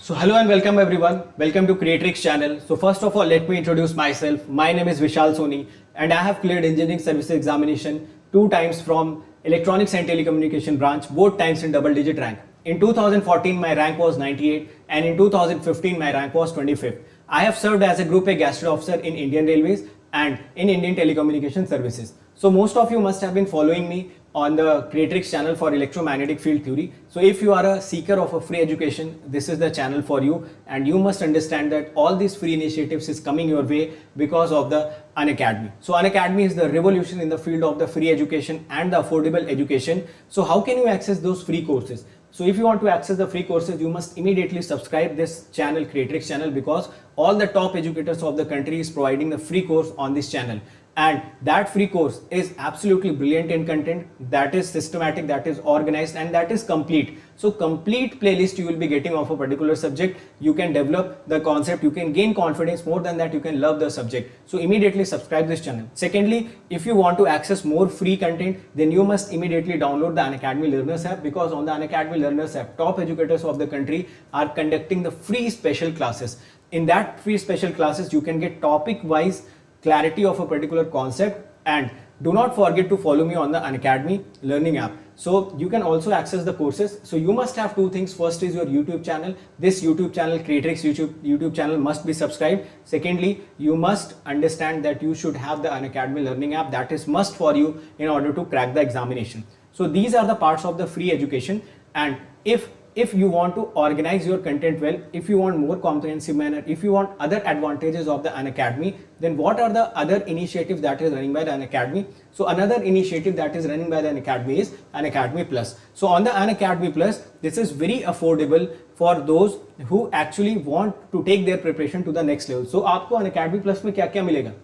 So hello and welcome everyone. Welcome to Creatrix channel. So first of all, let me introduce myself. My name is Vishal Soni and I have cleared engineering services examination 2 times from electronics and telecommunication branch, both times in double digit rank. In 2014 my rank was 98 and in 2015 my rank was 25th. I have served as a Group A Gastro Officer in Indian Railways and in Indian Telecommunication Services. So most of you must have been following me on the Creatrix channel for electromagnetic field theory. So if you are a seeker of a free education, this is the channel for you, and you must understand that all these free initiatives is coming your way because of the Unacademy. So Unacademy is the revolution in the field of the free education and the affordable education. So how can you access those free courses? So if you want to access the free courses, you must immediately subscribe this channel, Creatrix channel, because all the top educators of the country is providing the free course on this channel. And that free course is absolutely brilliant in content, that is systematic, that is organized, and that is complete. So complete playlist you will be getting of a particular subject. You can develop the concept, you can gain confidence. More than that, you can love the subject. So immediately subscribe this channel. Secondly, if you want to access more free content, then you must immediately download the Unacademy Learners app, because on the Unacademy Learners app, top educators of the country are conducting the free special classes. In that free special classes, you can get topic wise clarity of a particular concept. And do not forget to follow me on the Unacademy Learning app. So you can also access the courses. So you must have two things. First is your YouTube channel. This YouTube channel, Creatrix YouTube channel, must be subscribed. Secondly, you must understand that you should have the Unacademy Learning app. That is must for you in order to crack the examination. So these are the parts of the free education. And if you want to organize your content well, if you want more comprehensive manner, if you want other advantages of the Unacademy, then what are the other initiatives that is running by the Unacademy? So another initiative that is running by the Unacademy is Unacademy Plus. So on the Unacademy Plus, this is very affordable for those who actually want to take their preparation to the next level. So आपको Unacademy Plus में क्या क्या मिलेगा?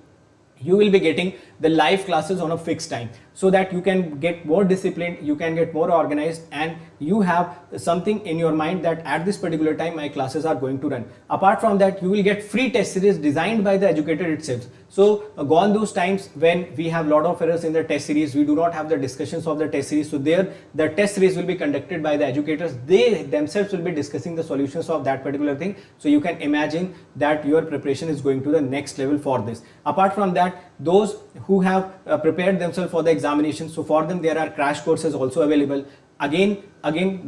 You will be getting the live classes on a fixed time, so that you can get more disciplined, you can get more organized, and you have something in your mind that at this particular time my classes are going to run. Apart from that, you will get free test series designed by the educator itself. So gone those times when we have lot of errors in the test series, we do not have the discussions of the test series. So there the test series will be conducted by the educators. They themselves will be discussing the solutions of that particular thing. So you can imagine that your preparation is going to the next level for this. Apart from that, those who have prepared themselves for the examination, so for them there are crash courses also available. Again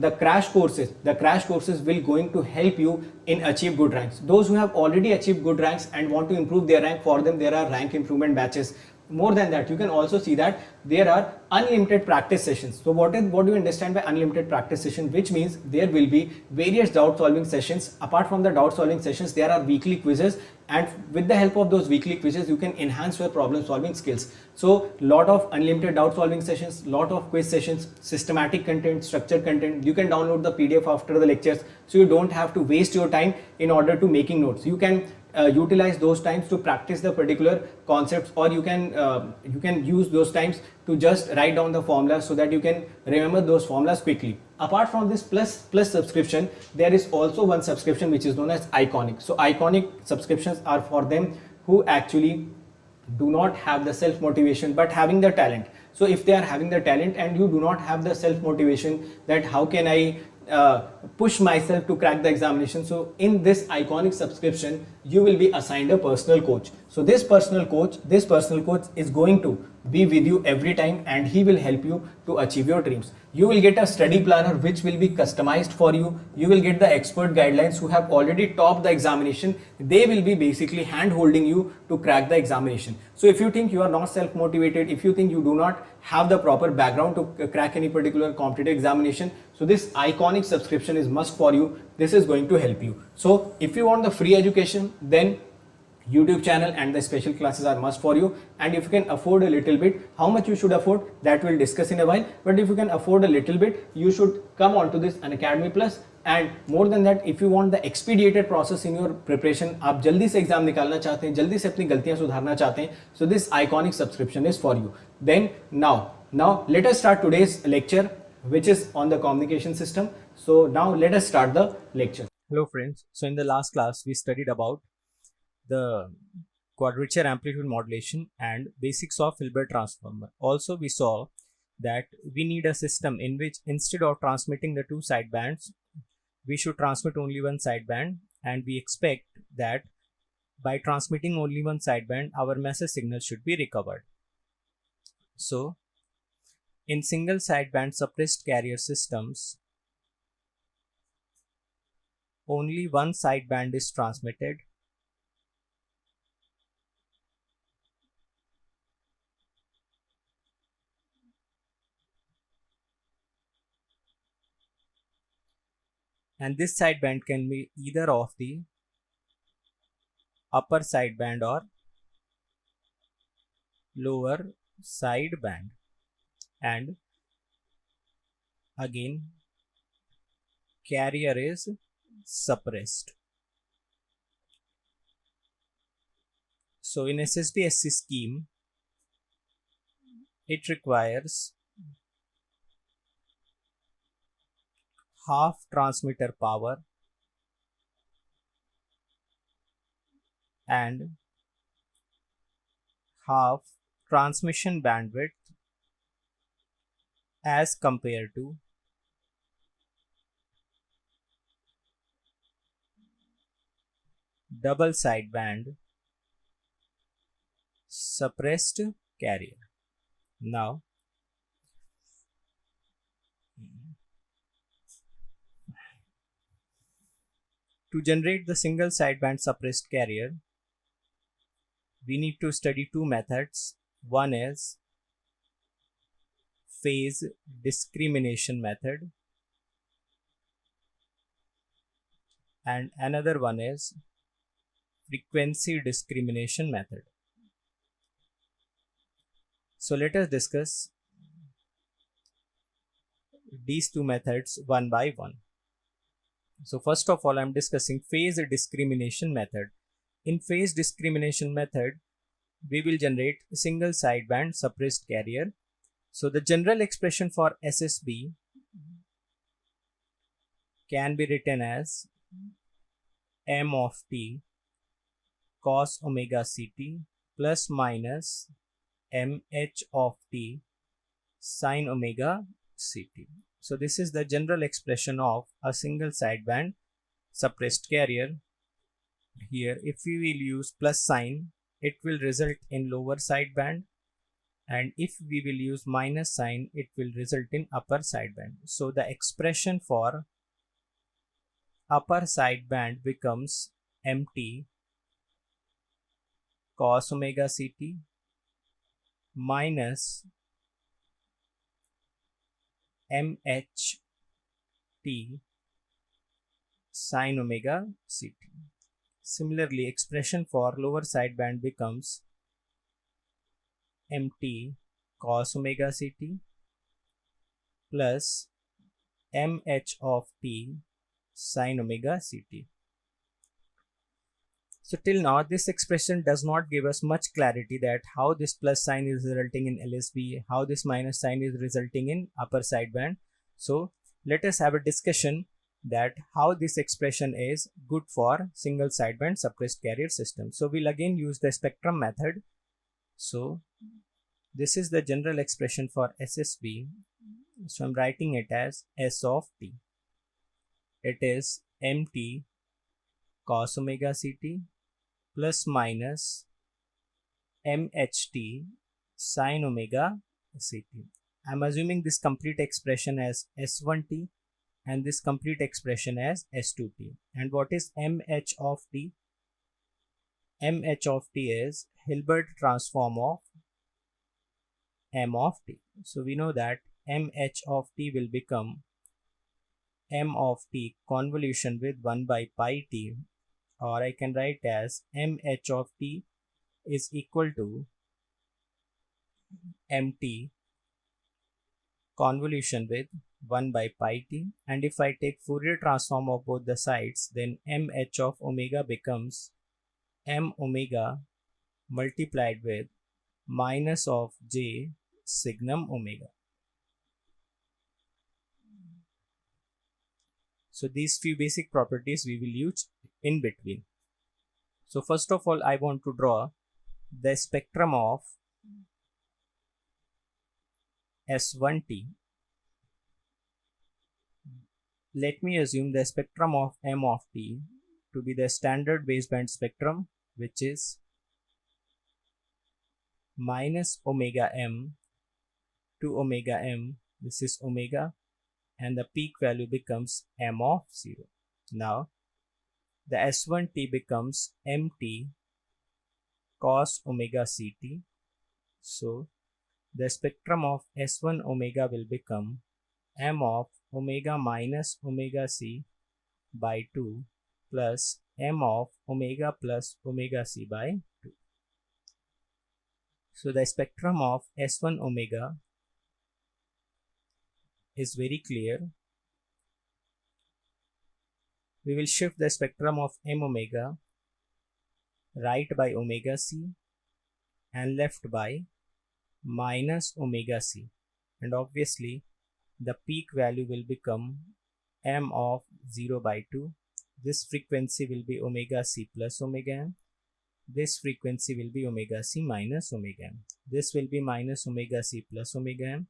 the crash courses will going to help you in achieve good ranks. Those who have already achieved good ranks and want to improve their rank, for them there are rank improvement batches. More than that, you can also see that there are unlimited practice sessions. So what do you understand by unlimited practice session? Which means there will be various doubt solving sessions. Apart from the doubt solving sessions, there are weekly quizzes, and with the help of those weekly quizzes you can enhance your problem solving skills. So lot of unlimited doubt solving sessions, lot of quiz sessions, systematic content, structured content. You can download the PDF after the lectures, so you don't have to waste your time in order to making notes. You can utilize those times to practice the particular concepts, or you can use those times to just write down the formulas so that you can remember those formulas quickly. Apart from this plus subscription, there is also one subscription which is known as Iconic. So Iconic subscriptions are for them who actually do not have the self motivation but having the talent. So if they are having the talent and you do not have the self motivation, that how can I push myself to crack the examination, so in this Iconic subscription you will be assigned a personal coach. So this personal coach is going to be with you every time, and he will help you to achieve your dreams. You will get a study planner which will be customized for you. You will get the expert guidelines who have already topped the examination. They will be basically hand holding you to crack the examination. So if you think you are not self motivated, if you think you do not have the proper background to crack any particular competitive examination, so this Iconic subscription is must for you. This is going to help you. So if you want the free education, then YouTube channel and the special classes are must for you. And if you can afford a little bit, how much you should afford, that we'll discuss in a while. But if you can afford a little bit, you should come on to this Unacademy Plus. And more than that, if you want the expedited process in your preparation, आप जल्दी से exam निकालना चाहते हैं, जल्दी से अपनी गलतियां सुधारना चाहते हैं, so this Iconic subscription is for you. Then now let us start today's lecture, which is on the communication system. So now let us start the lecture. Hello friends. So in the last class we studied about the quadrature amplitude modulation and basics of Hilbert transformer. Also we saw that we need a system in which instead of transmitting the two sidebands, we should transmit only one sideband, and we expect that by transmitting only one sideband, our message signal should be recovered. So, in single sideband suppressed carrier systems, only one sideband is transmitted, and this sideband can be either of the upper sideband or lower sideband. And again, carrier is suppressed. So in SSB-SC scheme, it requires half transmitter power and half transmission bandwidth as compared to double sideband suppressed carrier. Now, to generate the single sideband suppressed carrier, we need to study two methods. One is phase discrimination method, and another one is frequency discrimination method. So let us discuss these two methods one by one. So first of all, I'm discussing phase discrimination method. In phase discrimination method, we will generate a single sideband suppressed carrier. So the general expression for SSB can be written as m of t cos omega ct plus minus mh of t sin omega ct. So this is the general expression of a single sideband suppressed carrier. Here, if we will use plus sign, it will result in lower sideband, and if we will use minus sign, it will result in upper sideband. So the expression for upper sideband becomes mt cos omega ct minus mht sin omega ct. Similarly, expression for lower sideband becomes mt cos omega ct plus mh of t sin omega ct. So till now, this expression does not give us much clarity that how this plus sign is resulting in LSB, how this minus sign is resulting in upper sideband. So let us have a discussion that how this expression is good for single sideband suppressed carrier system. So we'll again use the spectrum method. So this is the general expression for SSB. So I'm writing it as S of t. It is mt cos omega ct plus minus mht sin omega ct. I'm assuming this complete expression as S1t and this complete expression as S2t. And what is mh of t? mh of t is Hilbert transform of m of t. So we know that mh of t will become m of t convolution with 1 by pi t, or I can write as mh of t is equal to mt convolution with 1 by pi t, and if I take Fourier transform of both the sides, then mh of omega becomes m omega multiplied with minus of j signum omega. So these few basic properties we will use in between. So first of all, I want to draw the spectrum of S1t. let me assume the spectrum of m of t to be the standard baseband spectrum, which is minus omega m to omega m. This is omega, and the peak value becomes m of 0. Now the S1t becomes mt cos omega ct. So the spectrum of S1 omega will become m of omega minus omega c by 2 plus m of omega plus omega c by 2. So the spectrum of S1 omega is very clear. We will shift the spectrum of m omega right by omega c and left by minus omega c, and obviously the peak value will become m of 0 by 2. This frequency will be omega c plus omega m. This frequency will be omega c minus omega m. This will be minus omega c plus omega m,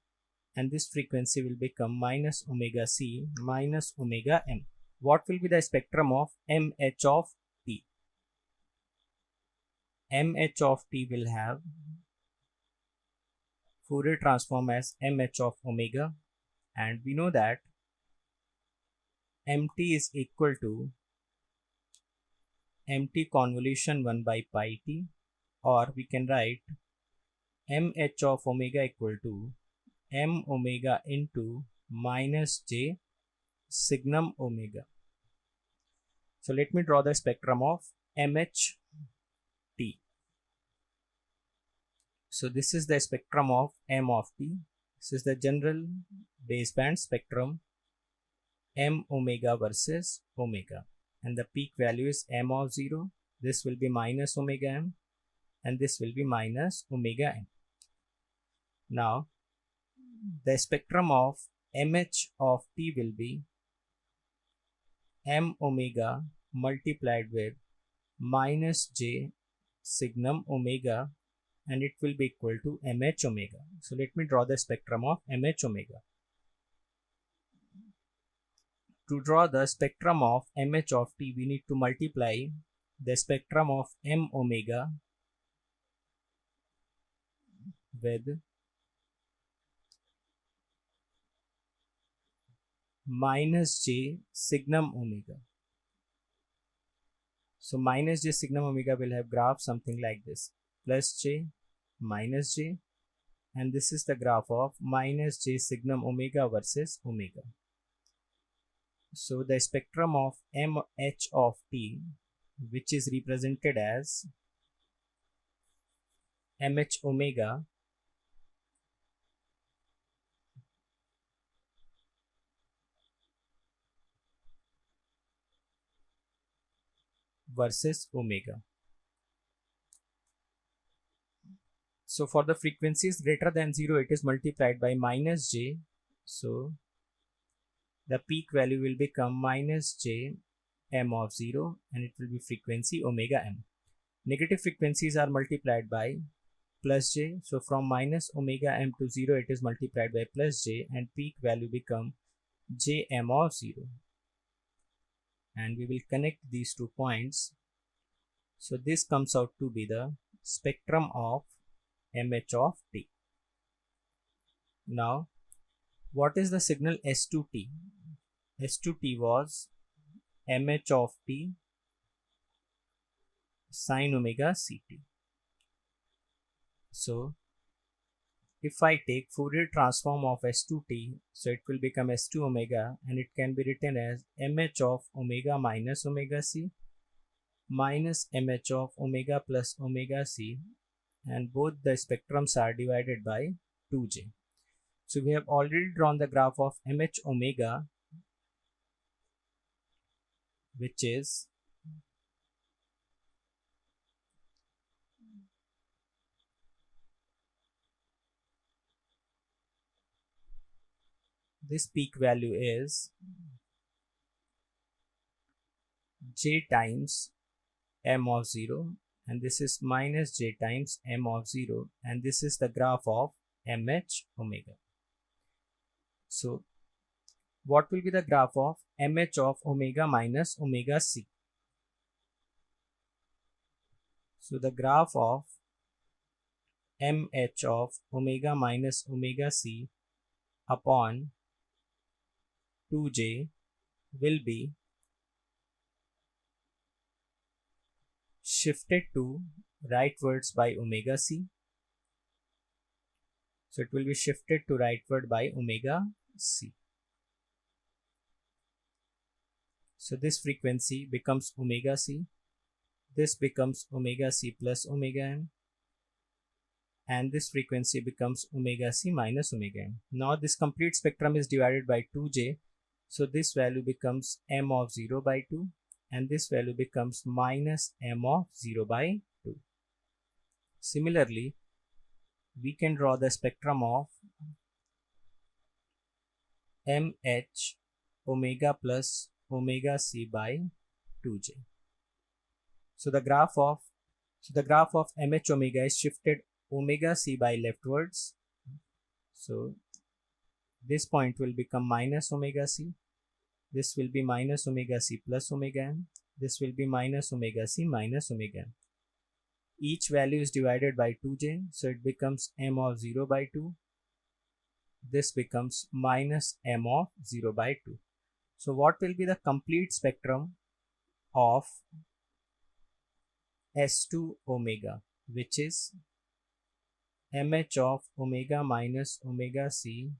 and this frequency will become minus omega c minus omega m. What will be the spectrum of mh of t? mh of t will have Fourier transform as mh of omega, and we know that mt is equal to mt convolution 1 by pi t, or we can write mh of omega equal to m omega into minus j signum omega. So let me draw the spectrum of mht. So this is the spectrum of m of t. This is the general baseband spectrum, m omega versus omega, and the peak value is m of 0. This will be minus omega m, and this will be minus omega m. Now the spectrum of mh of t will be m omega multiplied with minus j signum omega, and it will be equal to mh omega. So let me draw the spectrum of mh omega. To draw the spectrum of mh of t, we need to multiply the spectrum of m omega with minus j signum omega. So minus j signum omega will have graph something like this: plus j, minus j, and this is the graph of minus j signum omega versus omega. So the spectrum of mh of t, which is represented as mh omega versus omega. So for the frequencies greater than 0, it is multiplied by minus j. So the peak value will become minus j m of 0, and it will be frequency omega m. Negative frequencies are multiplied by plus j. So from minus omega m to 0, it is multiplied by plus j, and peak value become j m of 0. And we will connect these 2 points. So this comes out to be the spectrum of mh of t. Now what is the signal S2t? S2t was mh of t sin omega ct. So if I take Fourier transform of S2t, so it will become S2 omega, and it can be written as mh of omega minus omega c minus mh of omega plus omega c, and both the spectrums are divided by 2j. So we have already drawn the graph of mh omega, which is this peak value is j times m of 0, and this is minus j times m of 0, and this is the graph of mh omega. So what will be the graph of mh of omega minus omega c? So the graph of mh of omega minus omega c upon 2j will be shifted to rightwards by omega c. So it will be shifted to rightward by omega c. So this frequency becomes omega c. This becomes omega c plus omega m. And this frequency becomes omega c minus omega m. Now this complete spectrum is divided by 2j. So this value becomes m of 0 by 2. And this value becomes minus m of 0 by 2. Similarly, we can draw the spectrum of mh omega plus omega c by 2j. So the graph of mh omega is shifted omega c by leftwards. So this point will become minus omega c. This will be minus omega c plus omega m. This will be minus omega c minus omega m. Each value is divided by 2j, so it becomes m of 0 by 2. This becomes minus m of 0 by 2. So what will be the complete spectrum of S2 omega, which is mh of omega minus omega c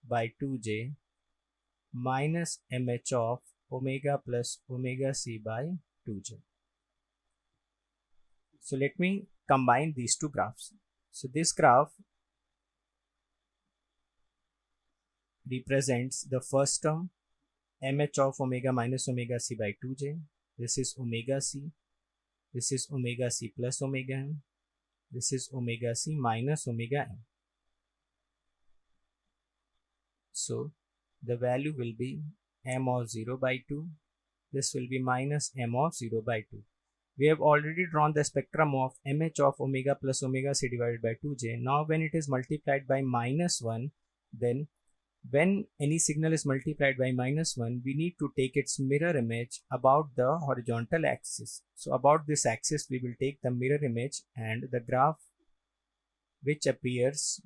by 2j minus mh of omega plus omega c by 2j. So let me combine these two graphs. So this graph represents the first term, mh of omega minus omega c by 2j. This is omega c. This is omega c plus omega m. This is omega c minus omega m. So the value will be m of 0 by 2. This will be minus m of 0 by 2. We have already drawn the spectrum of mh of omega plus omega c divided by 2j. Now when it is multiplied by minus 1, then when any signal is multiplied by minus 1, we need to take its mirror image about the horizontal axis. So about this axis, we will take the mirror image, and the graph which appears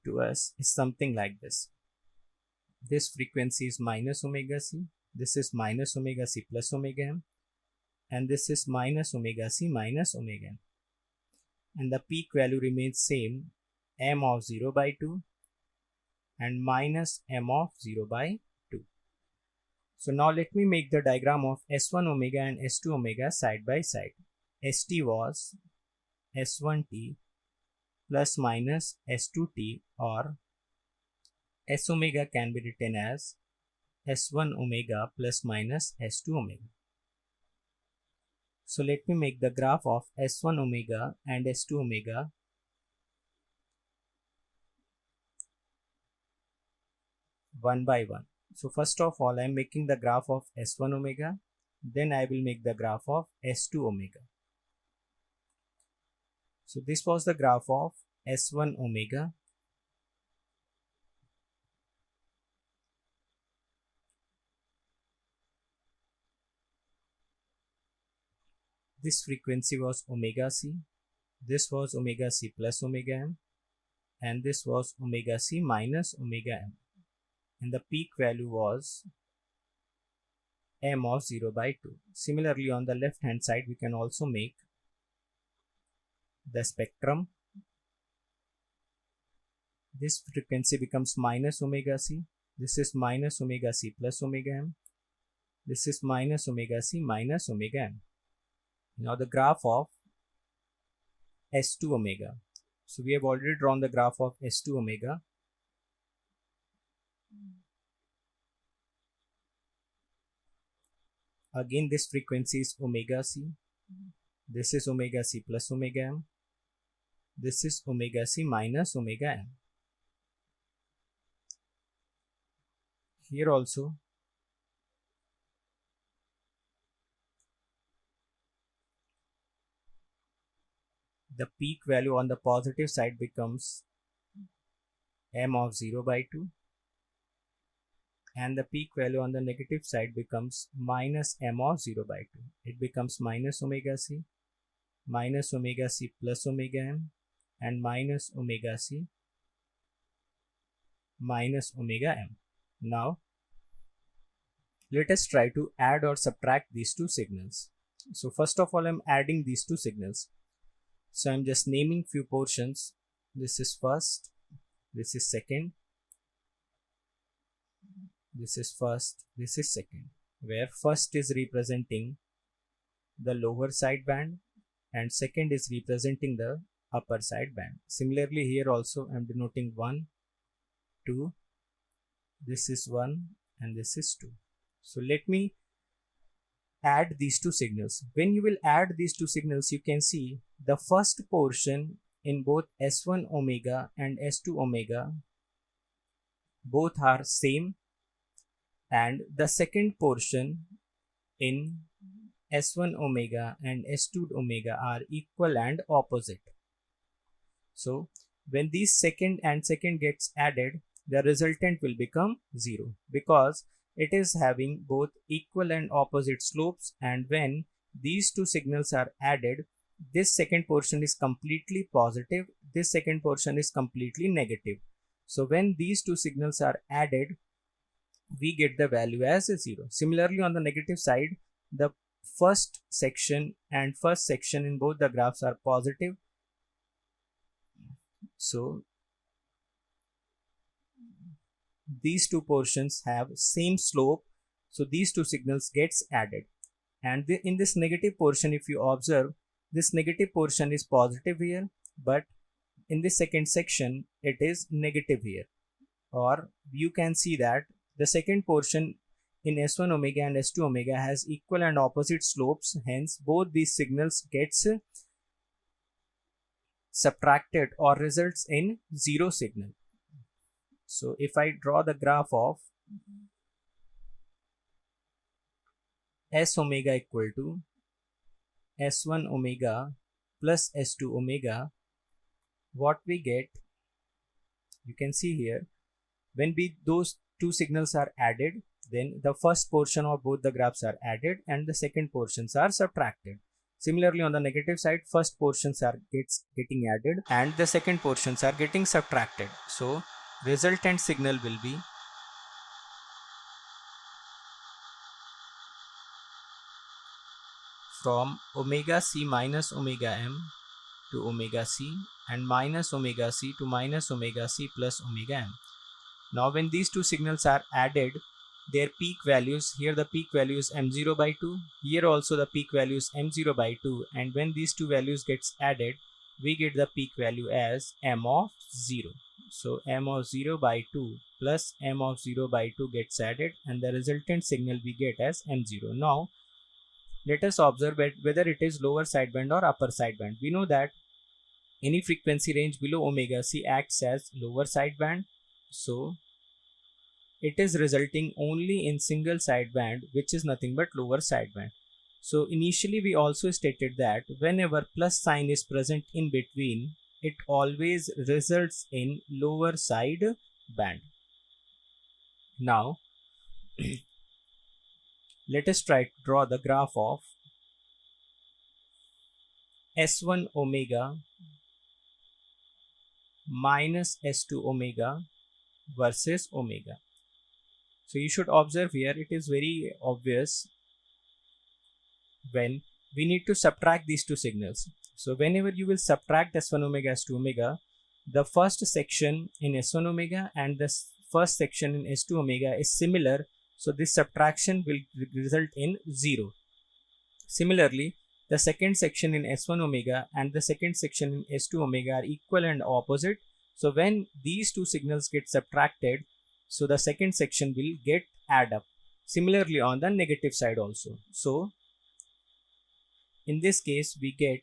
to us is something like this. This frequency is minus omega c. This is minus omega c plus omega m. And this is minus omega c minus omega m. And the peak value remains same, m of 0 by 2 and minus m of 0 by 2. So now let me make the diagram of S1 omega and S2 omega side by side. ST was S1t plus minus S2t, or S omega can be written as S1 omega plus minus S2 omega. So let me make the graph of S1 omega and S2 omega one by one. So first of all, I am making the graph of S1 omega, then I will make the graph of S2 omega. So this was the graph of S1 omega. This frequency was omega c. This was omega c plus omega m. And this was omega c minus omega m. And the peak value was m of 0 by 2. Similarly, on the left hand side, we can also make the spectrum. This frequency becomes minus omega c. This is minus omega c plus omega m. This is minus omega c minus omega m. Now the graph of S2 omega. So we have already drawn the graph of S2 omega. Again, this frequency is omega c. This is omega c plus omega m. This is omega c minus omega m. Here also, the peak value on the positive side becomes m of 0 by 2. and the peak value on the negative side becomes minus m of 0 by 2. It becomes minus omega c plus omega m, and minus omega c minus omega m. Now let us try to add or subtract these two signals. So first of all, I'm adding these two signals. So I'm just naming few portions. This is first, this is second, this is first, this is second, where first is representing the lower sideband and second is representing the upper sideband. Similarly here also I'm denoting 1, 2, this is 1 and this is 2. So let me add these two signals. When you will add these two signals, you can see the first portion in both S1 omega and S2 omega both are same, and the second portion in S1 omega and S2 omega are equal and opposite. So when these second and second gets added, the resultant will become 0 because it is having both equal and opposite slopes, and when these two signals are added, this second portion is completely positive, this second portion is completely negative. So when these two signals are added, we get the value as 0. Similarly, on the negative side, the first section and first section in both the graphs are positive. So these two portions have same slope, so these two signals gets added. And in this negative portion, if you observe, this negative portion is positive here, but in this second section it is negative here. Or you can see that the second portion in S1 omega and S2 omega has equal and opposite slopes, hence both these signals gets subtracted or results in 0 signal. So if I draw the graph of S omega equal to S1 omega plus S2 omega, what we get, you can see here, when those two signals are added, then the first portion of both the graphs are added and the second portions are subtracted. Similarly, on the negative side, first portions are getting added and the second portions are getting subtracted. So resultant signal will be from omega c minus omega m to omega c and minus omega c to minus omega c plus omega m. Now when these two signals are added, their peak values, here the peak value is m0 by 2, here also the peak value is m0 by 2, and when these two values gets added, we get the peak value as m of 0. So m of 0 by 2 plus m of 0 by 2 gets added and the resultant signal we get as m0. Now let us observe whether it is lower sideband or upper sideband. We know that any frequency range below omega c acts as lower sideband, so it is resulting only in single sideband, which is nothing but lower sideband. So initially we also stated that whenever plus sign is present in between, it always results in lower side band. Now let us try to draw the graph of S1 omega minus S2 omega versus omega. So you should observe here, it is very obvious when we need to subtract these two signals. So whenever you will subtract S1 omega, S2 omega, the first section in S1 omega and the first section in S2 omega is similar, so this subtraction will result in 0. Similarly, the second section in S1 omega and the second section in S2 omega are equal and opposite, so when these two signals get subtracted, so the second section will get add up. Similarly on the negative side also. So in this case we get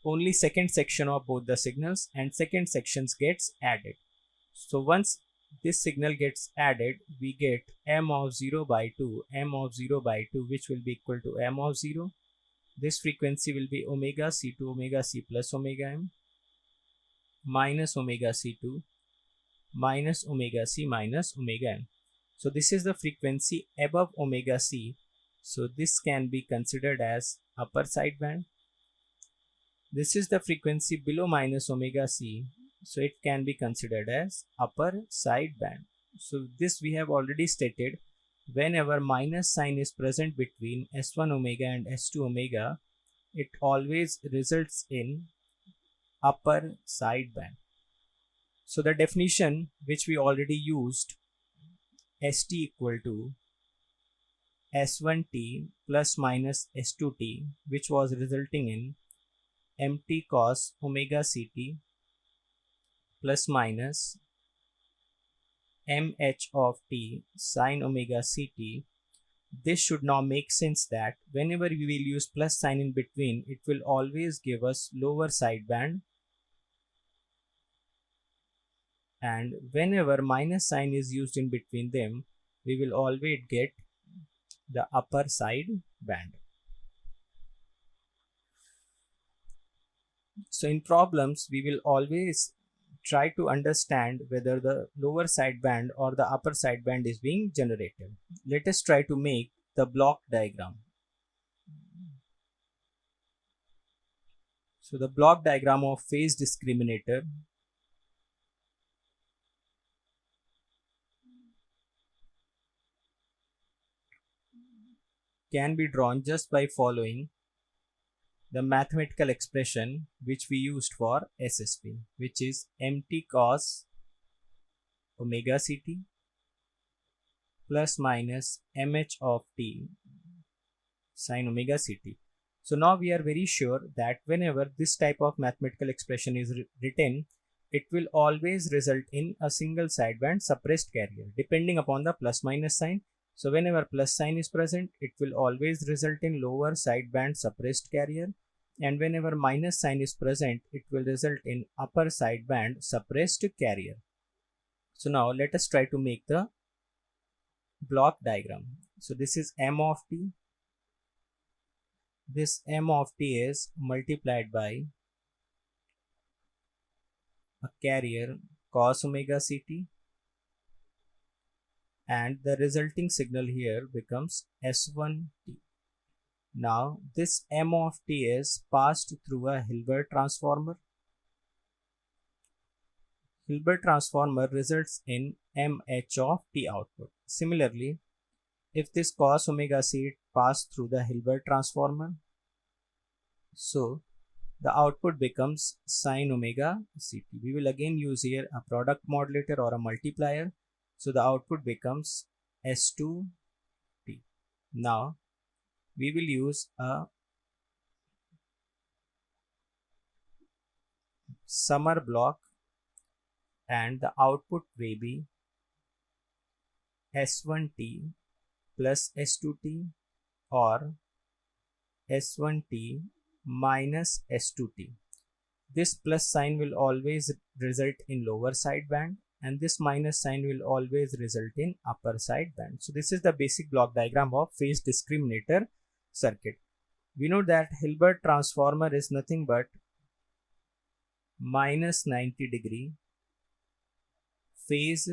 only second section of both the signals and second sections gets added. So once this signal gets added, we get m of 0 by 2, m of 0 by 2, which will be equal to m of 0. This frequency will be omega c to omega c plus omega m minus omega c to minus omega c minus omega m. So this is the frequency above omega c. So this can be considered as upper sideband. This is the frequency below minus omega c. So it can be considered as upper sideband. So this we have already stated. Whenever minus sign is present between S1 omega and S2 omega, it always results in upper sideband. So the definition which we already used, St equal to S1t plus minus S2t, which was resulting in mt cos omega ct plus minus mh of t sin omega ct. This should now make sense that whenever we will use plus sign in between, it will always give us lower sideband, and whenever minus sign is used in between them, we will always get the upper sideband. So in problems, we will always try to understand whether the lower sideband or the upper sideband is being generated. Let us try to make the block diagram. So the block diagram of phase discriminator can be drawn just by following the mathematical expression which we used for SSP, which is mt cos omega ct plus minus mh of t sin omega ct. So now we are very sure that whenever this type of mathematical expression is written, it will always result in a single sideband suppressed carrier depending upon the plus minus sign. So whenever plus sign is present, it will always result in lower sideband suppressed carrier, and whenever minus sign is present, it will result in upper sideband suppressed carrier. So now let us try to make the block diagram. So this is m of t. This m of t is multiplied by a carrier cos omega ct, and the resulting signal here becomes S1t. Now this m of t is passed through a Hilbert transformer. Hilbert transformer results in mh of t output. Similarly, if this cos omega c passed through the Hilbert transformer, so the output becomes sin omega ct. We will again use here a product modulator or a multiplier. So the output becomes S2t. Now we will use a summer block, and the output will be S1t plus S2t or S1t minus S2t. This plus sign will always result in lower sideband, and this minus sign will always result in upper sideband. So this is the basic block diagram of phase discriminator circuit. We know that Hilbert transformer is nothing but minus 90 degree phase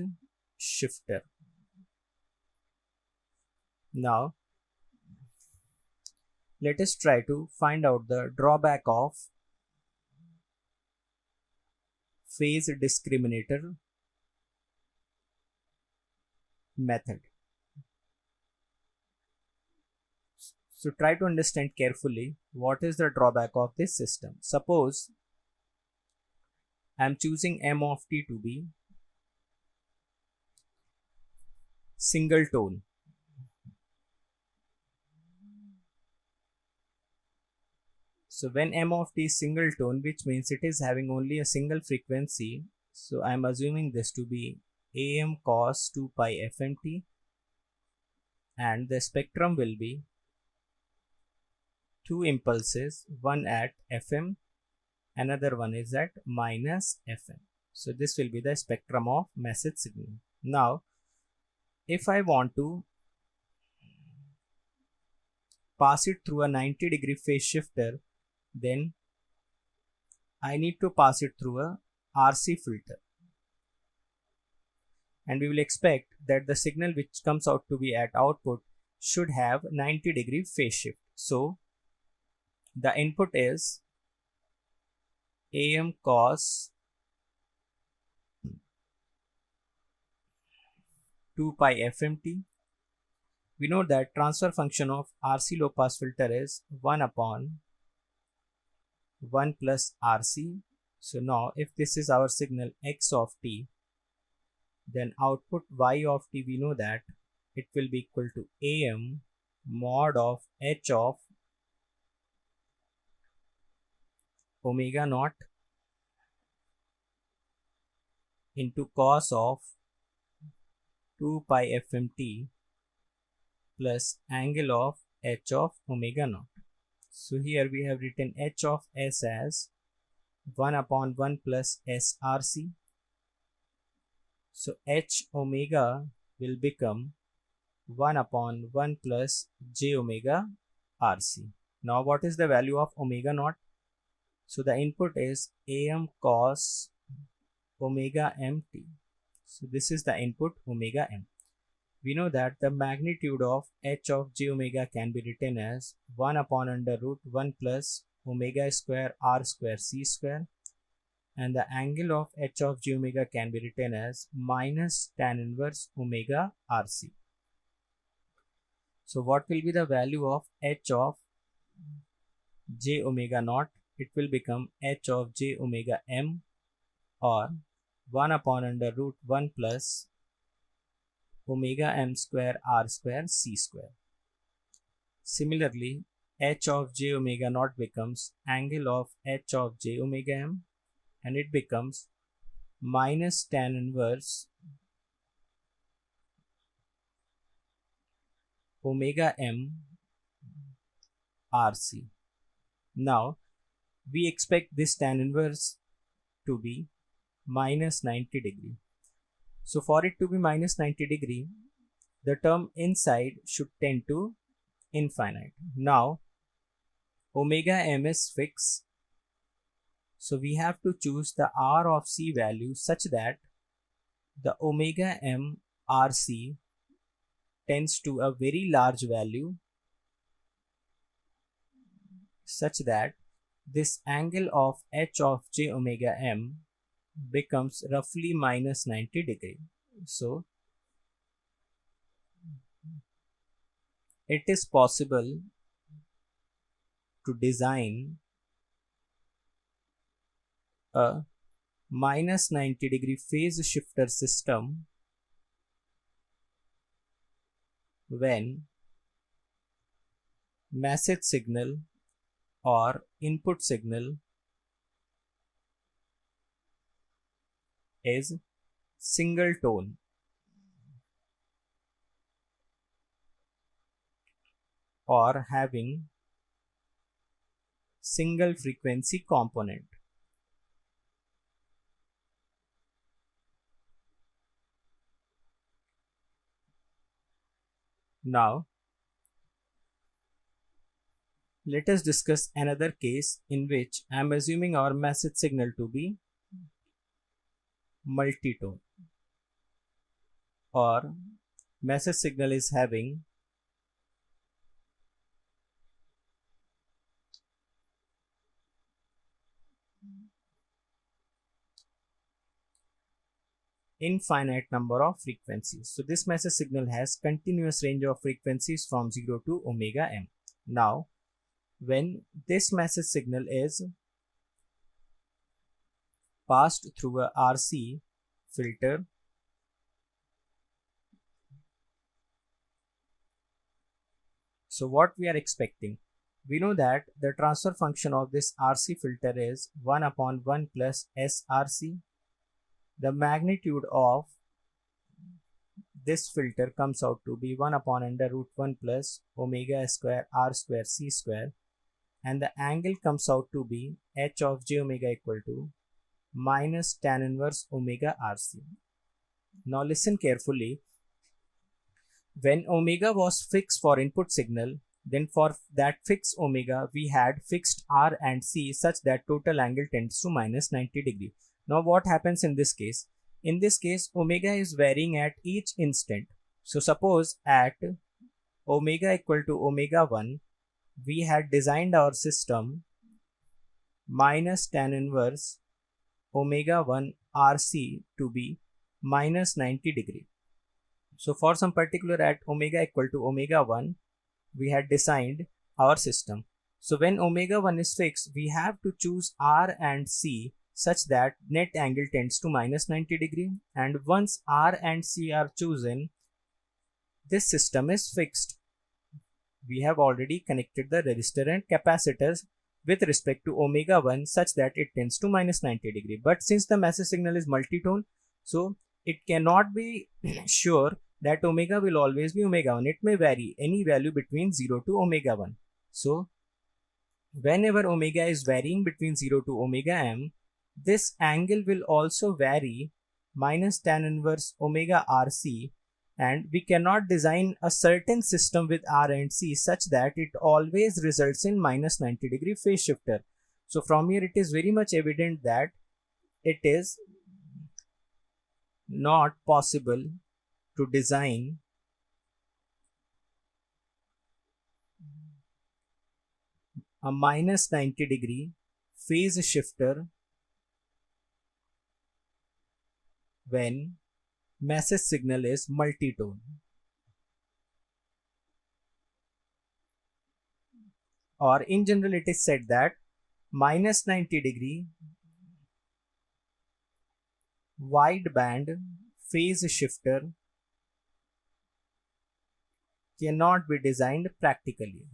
shifter. Now let us try to find out the drawback of phase discriminator method. So try to understand carefully what is the drawback of this system. Suppose I am choosing m of t to be single tone. So when m of t is single tone, which means it is having only a single frequency, so I am assuming this to be am cos 2 pi fmt, and the spectrum will be two impulses, one at fm, another one is at minus fm. So this will be the spectrum of message signal. Now if I want to pass it through a 90 degree phase shifter, then I need to pass it through a RC filter. and we will expect that the signal which comes out to be at output should have 90-degree phase shift. So the input is AM cos 2 pi FMT. We know that transfer function of RC low pass filter is 1 upon 1 plus RC. So now if this is our signal X of t, then output Y of t, we know that it will be equal to AM mod of H of omega naught into cos of 2 pi FMT plus angle of H of omega naught. So here we have written H of S as 1 upon 1 plus SRC. So H omega will become 1 upon 1 plus J omega RC. Now what is the value of omega naught? So the input is AM cos omega mt. So this is the input omega m. We know that the magnitude of H of J omega can be written as 1 upon under root 1 plus omega square R square C square, and the angle of H of J omega can be written as minus tan inverse omega RC. So what will be the value of H of J omega naught? It will become H of J omega m, or 1 upon under root 1 plus omega m square R square C square. Similarly, H of J omega naught becomes angle of H of J omega m, and it becomes minus tan inverse omega m RC. Now we expect this tan inverse to be minus 90 degree. So for it to be minus 90 degree, the term inside should tend to infinite. Now omega m is fixed, so we have to choose the R of C value such that the omega m RC tends to a very large value, such that this angle of H of J omega m becomes roughly minus 90 degree. So it is possible to design a minus 90 degree phase shifter system when message signal or input signal is single tone or having single frequency component. Now let us discuss another case in which I am assuming our message signal to be multitone, or message signal is having infinite number of frequencies. So this message signal has continuous range of frequencies from 0 to omega m. Now when this message signal is passed through a RC filter, so what we are expecting? We know that the transfer function of this RC filter is 1 upon 1 plus SRC. The magnitude of this filter comes out to be 1 upon under root 1 plus omega square R square C square, and the angle comes out to be H of J omega equal to minus tan inverse omega RC. Now listen carefully. When omega was fixed for input signal, then for that fixed omega we had fixed R and C such that total angle tends to minus 90 degree. Now what happens in this case? In this case, omega is varying at each instant. So suppose at omega equal to omega 1, we had designed our system minus tan inverse omega 1 RC to be minus 90 degree. So for some particular at omega equal to omega 1, we had designed our system. So when omega 1 is fixed, we have to choose R and C such that net angle tends to minus 90 degree. And once R and C are chosen, this system is fixed. We have already connected the resistor and capacitors with respect to omega 1 such that it tends to minus 90 degree. But since the message signal is multitone, so it cannot be sure that omega will always be omega 1. It may vary any value between 0 to omega 1. So whenever omega is varying between 0 to omega m, this angle will also vary minus tan inverse omega RC, and we cannot design a certain system with R and C such that it always results in minus 90 degree phase shifter. So from here it is very much evident that it is not possible to design a minus 90 degree phase shifter when message signal is multitone. Or in general it is said that minus 90 degree wideband phase shifter cannot be designed practically.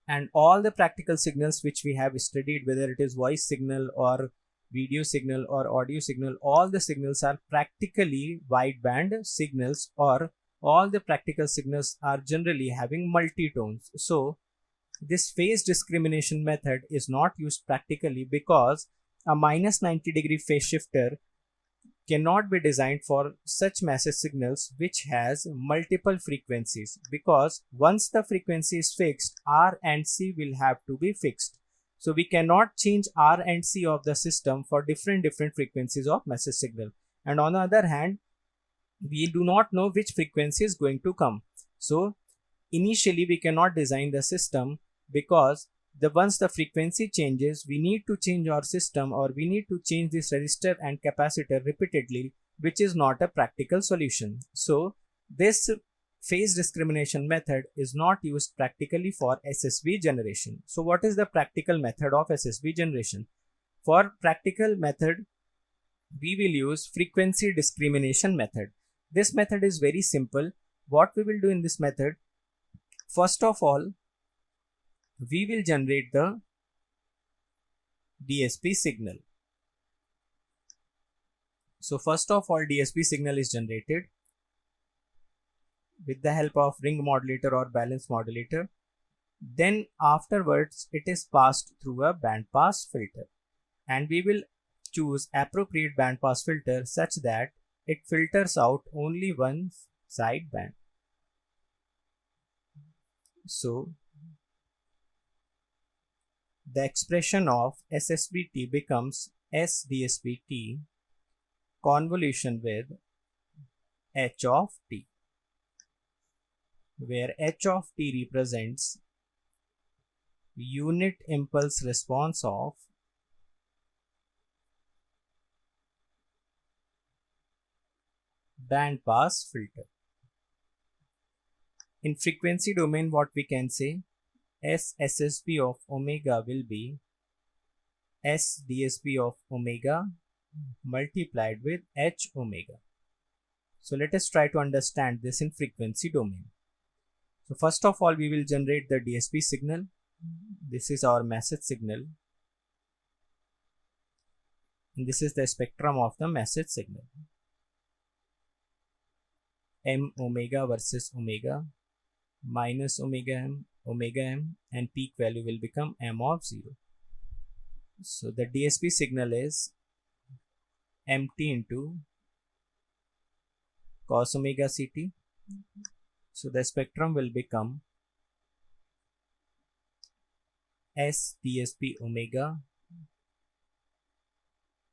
And all the practical signals which we have studied, whether it is voice signal or video signal or audio signal, all the signals are practically wideband signals, or all the practical signals are generally having multitones. So this phase discrimination method is not used practically because a minus 90 degree phase shifter cannot be designed for such message signals which has multiple frequencies, because once the frequency is fixed, R and C will have to be fixed. So we cannot change R and C of the system for different frequencies of message signal. And on the other hand, we do not know which frequency is going to come. So initially we cannot design the system, because once the frequency changes, we need to change our system, or we need to change this resistor and capacitor repeatedly, which is not a practical solution. So this phase discrimination method is not used practically for SSB generation. So what is the practical method of SSB generation? For practical method, we will use frequency discrimination method. This method is very simple. What we will do in this method, first of all, we will generate the DSP signal. So first of all, DSP signal is generated with the help of ring modulator or balance modulator. Then afterwards, it is passed through a band pass filter, and we will choose appropriate band pass filter such that it filters out only one side band. So the expression of SSBT becomes SDSBT convolution with H of T, where H of T represents unit impulse response of band pass filter. In frequency domain, what we can say, SSB of omega will be SDSB of omega multiplied with H omega. So let us try to understand this in frequency domain. So first of all, we will generate the DSP signal. This is our message signal, and this is the spectrum of the message signal. M omega versus omega, minus omega m, and peak value will become m of 0. So the DSP signal is mt into cos omega ct. So the spectrum will become S DSP omega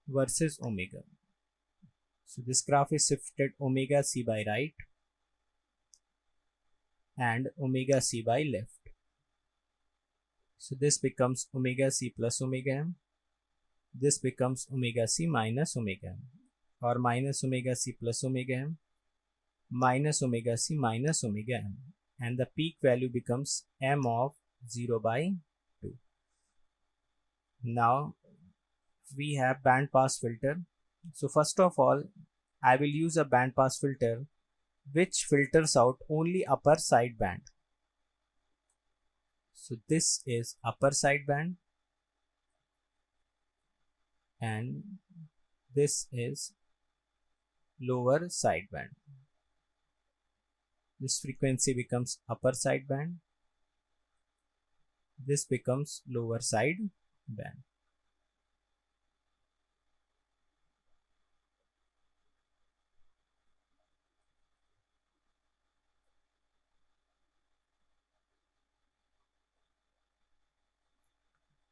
versus omega. So this graph is shifted omega c by right and omega c by left. So this becomes omega c plus omega m. This becomes omega c minus omega m, or minus omega c plus omega m minus omega c minus omega m, and the peak value becomes m of 0 by 2. Now we have band pass filter. So first of all, I will use a band pass filter which filters out only upper side band. So this is upper side band and this is lower side band. This frequency becomes upper side band. This becomes lower side band.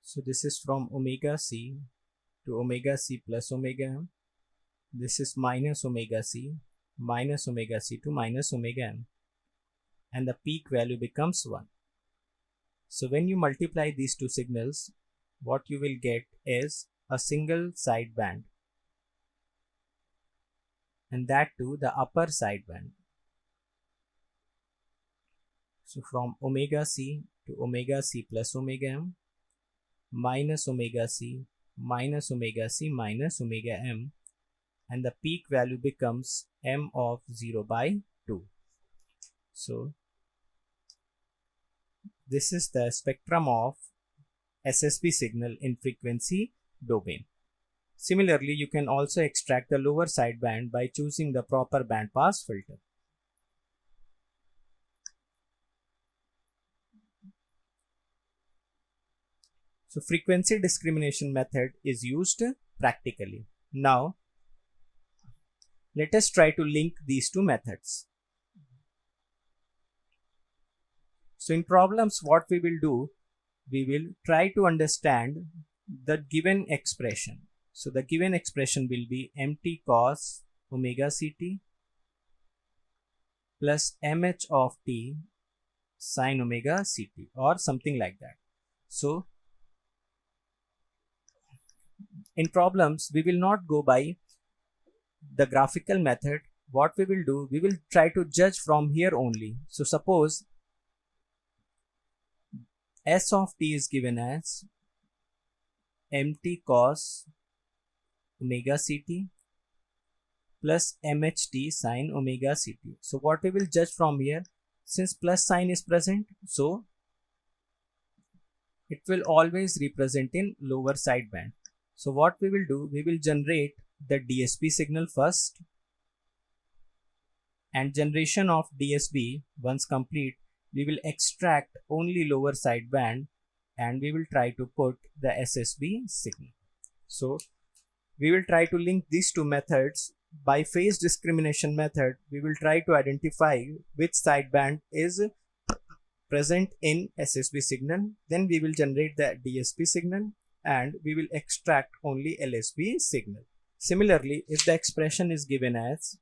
So this is from omega c to omega c plus omega m. This is minus omega c to minus omega m, and the peak value becomes 1. So when you multiply these two signals, what you will get is a single side band, and that too the upper side band. So from omega c to omega c plus omega m minus omega c minus omega c minus omega m, and the peak value becomes m of 0 by 2. So this is the spectrum of SSB signal in frequency domain. Similarly, you can also extract the lower side band by choosing the proper band pass filter. So frequency discrimination method is used practically. Now let us try to link these two methods. So in problems, what we will do, we will try to understand the given expression. So the given expression will be mt cos omega ct plus mh of t sin omega ct, or something like that. So in problems, we will not go by the graphical method. What we will do, we will try to judge from here only. So suppose S of t is given as mt cos omega ct plus mht sin omega ct. So what we will judge from here, since plus sign is present, so it will always represent in lower side band. So what we will do, we will generate the DSP signal first, and generation of DSP once complete, we will extract only lower side band and we will try to put the SSB signal. So we will try to link these two methods. By phase discrimination method, we will try to identify which sideband is present in SSB signal. Then we will generate the DSP signal and we will extract only LSB signal. Similarly, if the expression is given as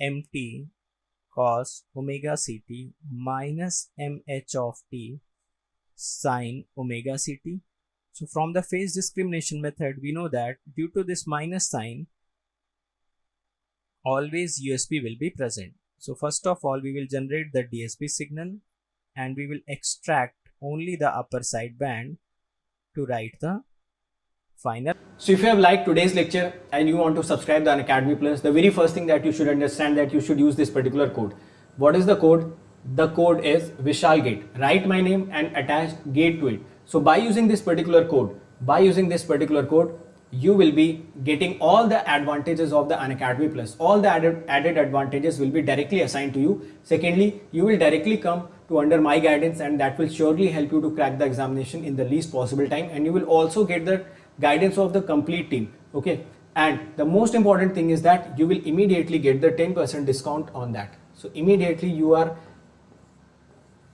mt cos omega ct minus mh of t sin omega ct. So from the phase discrimination method, we know that due to this minus sign, always USP will be present. So first of all, we will generate the DSP signal and we will extract only the upper side band to write the final. So if you have liked today's lecture and you want to subscribe to Unacademy Plus, the very first thing that you should understand that you should use this particular code. What is the code? The code is Vishal Gate. Write my name and attach gate to it. So by using this particular code, you will be getting all the advantages of the Unacademy Plus. All the added advantages will be directly assigned to you. Secondly, you will directly come to under my guidance, and that will surely help you to crack the examination in the least possible time. And you will also get the guidance of the complete team. Okay. And the most important thing is that you will immediately get the 10% discount on that. So immediately you are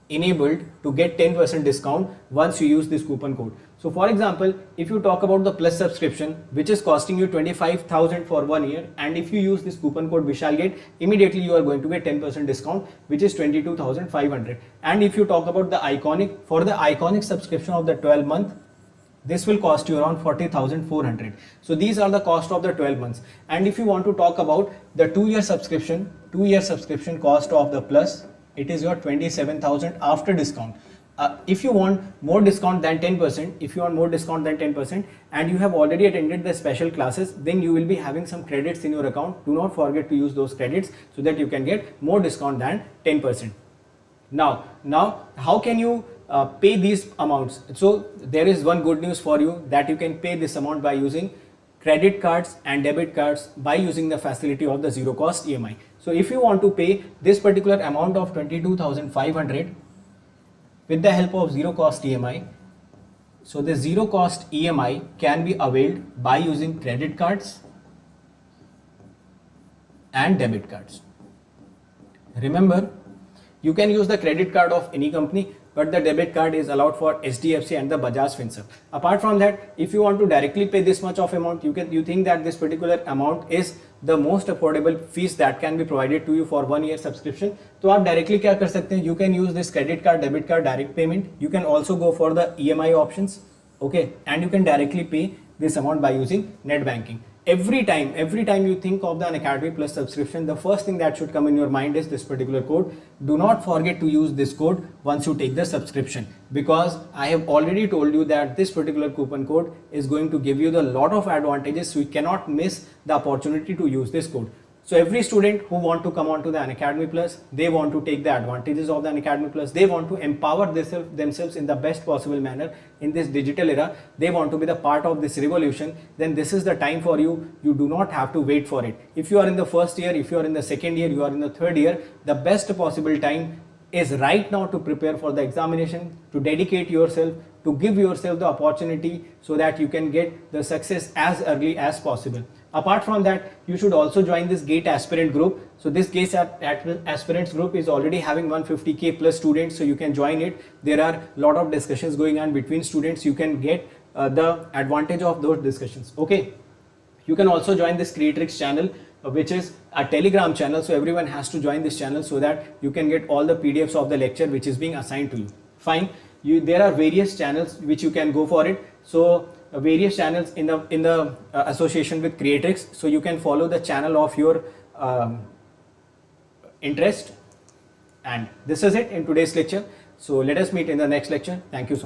enabled to get 10% discount once you use this coupon code. So for example, if you talk about the plus subscription, which is costing you 25,000 for 1 year, and if you use this coupon code Vishalgate, immediately you are going to get 10% discount, which is 22,500. And if you talk about the iconic, for the iconic subscription of the 12 month, this will cost you around 40,400. So these are the cost of the 12 months. And if you want to talk about the 2-year subscription cost of the plus, it is your 27,000 after discount. If you want more discount than 10%, and you have already attended the special classes, then you will be having some credits in your account. Do not forget to use those credits so that you can get more discount than 10%. Now, how can you pay these amounts? So there is one good news for you, that you can pay this amount by using credit cards and debit cards by using the facility of the zero cost EMI. So if you want to pay this particular amount of 22,500 with the help of zero cost EMI, so the zero cost EMI can be availed by using credit cards and debit cards. Remember, you can use the credit card of any company, but the debit card is allowed for HDFC and the Bajaj Finserv. Apart from that, if you want to directly pay this much of amount, you think that this particular amount is the most affordable fees that can be provided to you for 1 year subscription, तो आप directly क्या कर सकते हैं? You can use this credit card, debit card, direct payment. You can also go for the EMI options, okay, and you can directly pay this amount by using net banking. Every time you think of the Unacademy Plus subscription, the first thing that should come in your mind is this particular code. Do not forget to use this code once you take the subscription, because I have already told you that this particular coupon code is going to give you the lot of advantages, so you cannot miss the opportunity to use this code. So every student who want to come on to the Unacademy Plus, they want to take the advantages of the Unacademy Plus, they want to empower themselves in the best possible manner in this digital era, they want to be the part of this revolution, then this is the time for you. You do not have to wait for it. If you are in the first year, if you are in the second year, you are in the third year, the best possible time is right now to prepare for the examination, to dedicate yourself, to give yourself the opportunity so that you can get the success as early as possible. Apart from that, you should also join this GATE aspirant group. So this GATE aspirants group is already having 150k plus students, so you can join it. There are a lot of discussions going on between students. You can get the advantage of those discussions. Okay, you can also join this Creatrix channel, which is a Telegram channel. So everyone has to join this channel so that you can get all the PDFs of the lecture which is being assigned to you. Fine. There are various channels which you can go for it. So various channels in the association with Creatrix, so you can follow the channel of your interest. And this is it in today's lecture. So let us meet in the next lecture. Thank you so much.